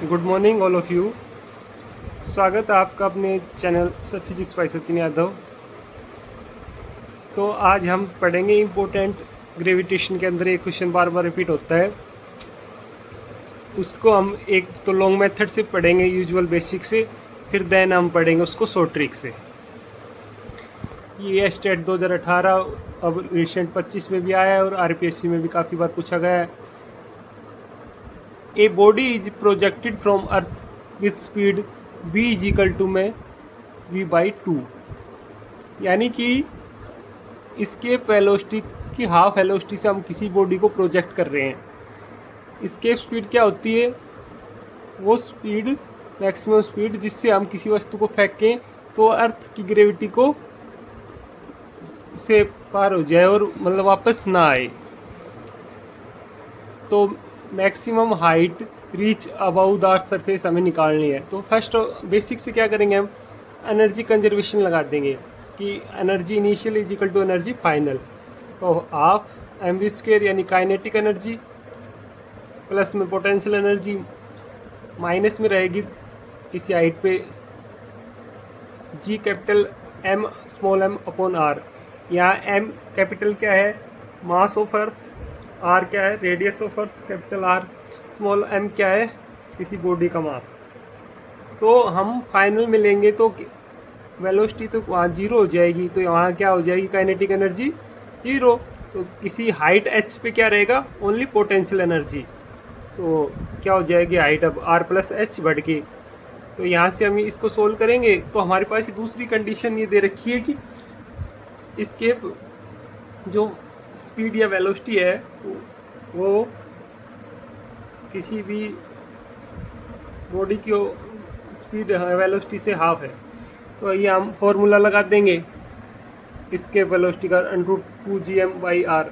Good morning all of you. स्वागत है आपका अपने channel sir physics bye Sachin Yadav. तो आज हम पढ़ेंगे इम्पोर्टेंट ग्रेविटेशन के अंदर एक क्वेश्चन बार बार रिपीट होता है, उसको हम एक तो लॉन्ग मेथड से पढ़ेंगे यूजुअल बेसिक से, फिर देन हम पढ़ेंगे उसको शॉर्ट ट्रिक से। ये स्टेट 2018 अब रिसेंट 25 में भी आया है और आरपीएससी में भी काफ़ी बार पूछा गया है। A body is projected from earth with speed v is equal to में v/2, यानी कि इसके वेलोसिटी की हाफ वेलोसिटी से हम किसी बॉडी को प्रोजेक्ट कर रहे हैं। इसके स्पीड क्या होती है? वो स्पीड मैक्सिमम स्पीड जिससे हम किसी वस्तु को फेंकें तो अर्थ की ग्रेविटी को से पार हो जाए और मतलब वापस ना आए। तो maximum height reach about the earth surface हमें निकालनी है। तो फर्स्ट बेसिक से क्या करेंगे, हम एनर्जी कंजर्वेशन लगा देंगे कि energy initial is equal to energy final. तो हाफ mv² यानी काइनेटिक एनर्जी प्लस में पोटेंशियल एनर्जी माइनस में रहेगी किसी हाइट पे g capital m small m upon r। यहाँ m कैपिटल क्या है? Mass of earth. r क्या है? Radius of earth capital R। Small m क्या है? किसी बॉडी का मास। तो हम फाइनल में लेंगे तो वेलोसिटी तो वहाँ जीरो हो जाएगी, तो वहाँ क्या हो जाएगी? Kinetic energy zero. तो किसी हाइट h पे क्या रहेगा? Only potential energy. तो क्या हो जाएगी? हाइट अब r प्लस h बढ़ के। तो यहाँ से हम इसको सोल्व करेंगे तो हमारे पास दूसरी कंडीशन ये दे रखी है कि इसके जो स्पीड या वेलोसिटी है वो किसी भी बॉडी की स्पीड वेलोसिटी से हाफ है। तो ये हम फॉर्मूला लगा देंगे इसके वेलोसिटी का √2gm/r।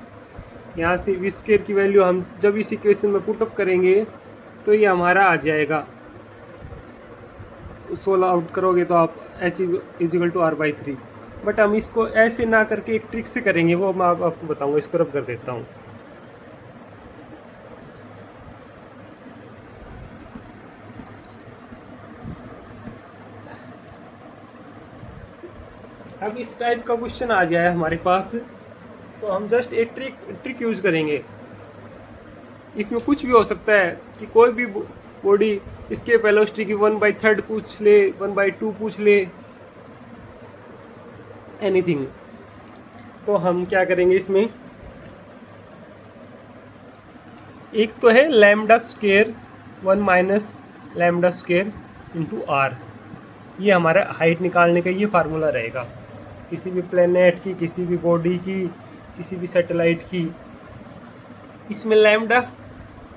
यहाँ से v² की वैल्यू हम जब इस इक्वेशन में पुटअप करेंगे तो ये हमारा आ जाएगा, 16 आउट करोगे तो आप h is equal to r/3। But हम इसको ऐसे ना करके एक ट्रिक से करेंगे, वो मैं आपको बताऊंगा। इसको रब कर देता हूँ। अब इस टाइप का क्वेश्चन आ जाए हमारे पास तो हम जस्ट एक ट्रिक यूज करेंगे। इसमें कुछ भी हो सकता है कि कोई भी बॉडी इसके वेलोसिटी की 1/3 पूछ ले, 1/2 पूछ ले, एनीथिंग। तो हम क्या करेंगे इसमें, एक तो है λ² 1 माइनस λ² इंटू r। ये हमारा हाइट निकालने का ये फार्मूला रहेगा किसी भी प्लेनेट की, किसी भी बॉडी की, किसी भी सैटेलाइट की। इसमें लैम्डा,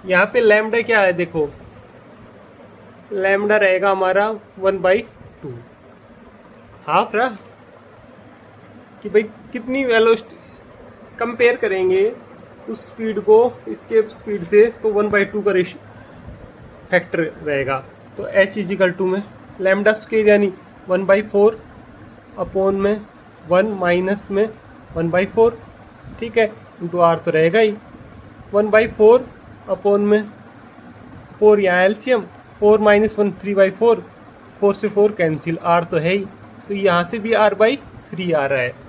यहाँ पे लैम्डा क्या है? देखो लैम्डा रहेगा हमारा 1/2 हाफ रहा कि भाई कितनी वेलोसिटी कंपेयर करेंगे उस स्पीड को इसके स्पीड से, तो 1/2 का फैक्टर रहेगा। तो h इज इक्वल टू में λ² यानी 1/4 अपॉन में 1 माइनस में 1/4, ठीक है, इंटू r तो रहेगा ही 1/4 अपॉन में 4, यहाँ एलसीएम 4 माइनस 1 3/4, 4 से 4 कैंसिल, r तो है ही। तो यहाँ से भी r/3 आ रहा है।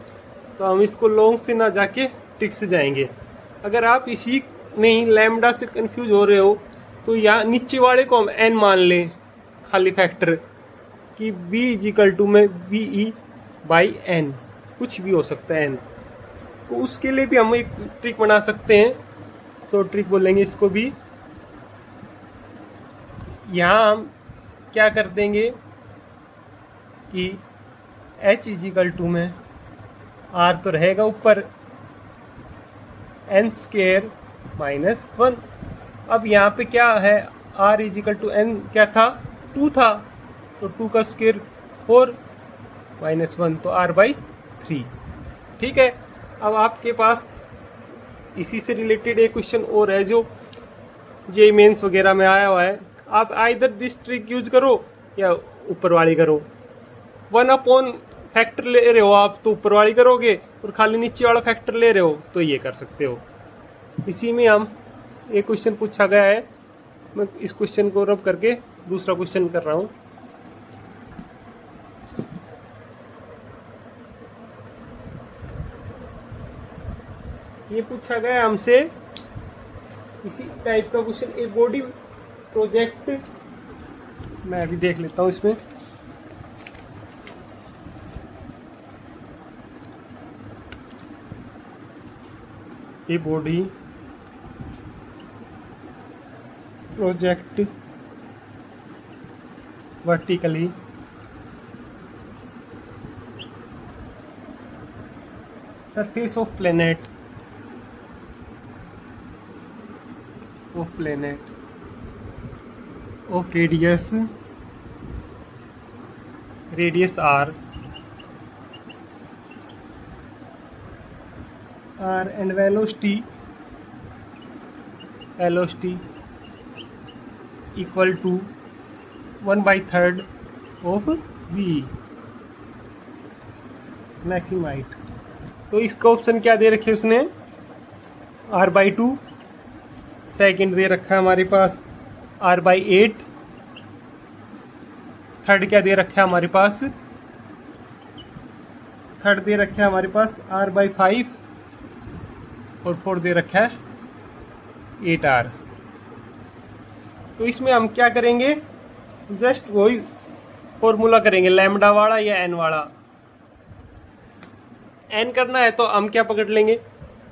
तो हम इसको लॉन्ग से ना जाके ट्रिक से जाएंगे। अगर आप इसी में ही लैम्डा से कंफ्यूज हो रहे हो तो यहाँ नीचे वाले को हम n मान लें खाली फैक्टर कि v इज इक्वल टू में ve/n, कुछ भी हो सकता है n। तो उसके लिए भी हम एक ट्रिक बना सकते हैं, सो ट्रिक बोलेंगे इसको भी। यहाँ हम क्या कर देंगे कि h इज इक्वल टू में r तो रहेगा ऊपर n² माइनस 1। अब यहाँ पे क्या है? r is equal to n क्या था? 2 था, तो 2 का स्क्वायर 4 माइनस 1, तो r/3, ठीक है। अब आपके पास इसी से रिलेटेड एक क्वेश्चन और है जो जेईई मेंस वगैरह में आया हुआ है। आप आइदर दिस ट्रिक यूज करो या ऊपर वाली करो। 1 अपॉन फैक्टर ले रहे हो आप तो ऊपर वाली करोगे, और खाली नीचे वाला फैक्टर ले रहे हो तो ये कर सकते हो। इसी में हम एक क्वेश्चन पूछा गया है मैं इस क्वेश्चन को रब करके दूसरा क्वेश्चन कर रहा हूँ। ये पूछा गया हमसे इसी टाइप का क्वेश्चन, ए बॉडी प्रोजेक्ट, मैं अभी देख लेता हूँ इसमें। A body project vertically surface of planet of radius r and velocity equal to 1/3 of v maximum height। तो इसका ऑप्शन क्या दे रखे उसने, r/2, सेकंड दे रखा है हमारे पास r/8, थर्ड क्या दे रखा है हमारे पास, थर्ड दे रखा है हमारे पास r/5 और फोर्थ दे रखा है 8r। तो इसमें हम क्या करेंगे, जस्ट वही फॉर्मूला करेंगे लैम्डा वाला या एन वाला। एन करना है तो हम क्या पकड़ लेंगे,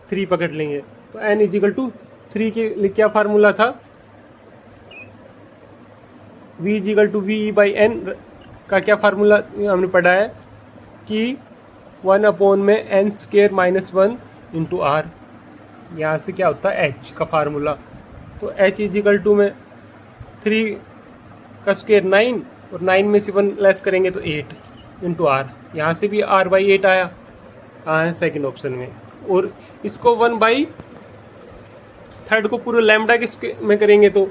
3 पकड़ लेंगे। तो एन इजिकल टू 3 के लिए क्या फार्मूला था, v इजिकल टू v/n का क्या फार्मूला हमने पढ़ा है कि 1/n² -1 इंटू r। यहाँ से क्या होता है h का फार्मूला। तो h इजिकल टू में 3 का स्क्वायर 9 और 9 में से 1 लेस करेंगे तो 8 इंटू r। यहाँ से भी r/8 आया, हाँ है सेकेंड ऑप्शन में। और इसको 1/3 को पूरे लैम्डा के में करेंगे तो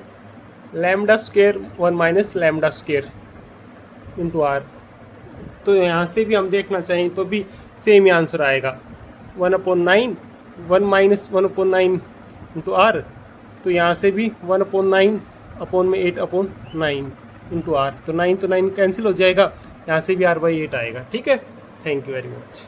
λ² 1 - λ² इंटू r। तो यहाँ से भी हम देखना चाहिए तो भी सेम ही आंसर आएगा, 1/9 1 - 1/9 इंटू r। तो यहाँ से भी 1/9 अपॉन में 8/9 इंटू r। तो 9 तो 9 कैंसिल हो जाएगा, यहाँ से भी r/8 आएगा। ठीक है, थैंक यू वेरी मच।